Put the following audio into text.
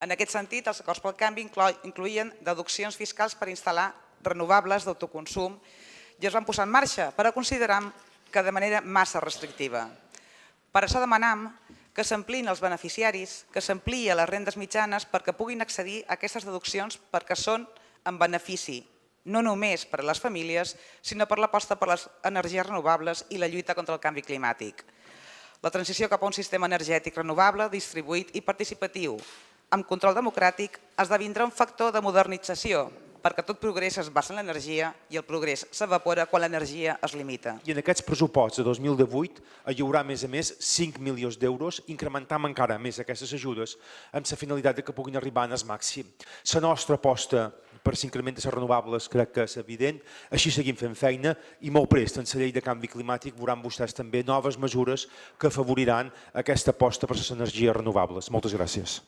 En aquest sentit, els acords pel canvi incloïen deduccions fiscals per instal·lar renovables d'autoconsum i es van posar en marxa, però consideram que de manera massa restrictiva. Per això demanam que s'ampliïn els beneficiaris, que s'ampliï a les rendes mitjanes perquè puguin accedir a aquestes deduccions perquè són en benefici, no només per a les famílies, sinó per l'aposta per les energies renovables i la lluita contra el canvi climàtic. La transició cap a un sistema energètic renovable, distribuït i participatiu, amb control democràtic, esdevindrà un factor de modernització, perquè tot progrés es basa en l'energia i el progrés s'evapora quan l'energia es limita. I en aquests pressuposts de 2018 hi haurà, a més 5 milions d'euros, incrementant encara més aquestes ajudes amb la finalitat que puguin arribar al màxim. La nostra aposta per s'incrementen les renovables crec que és evident, així seguim fent feina i molt prest en la llei de canvi climàtic veuran vostès també noves mesures que afavoriran aquesta aposta per les energies renovables. Moltes gràcies.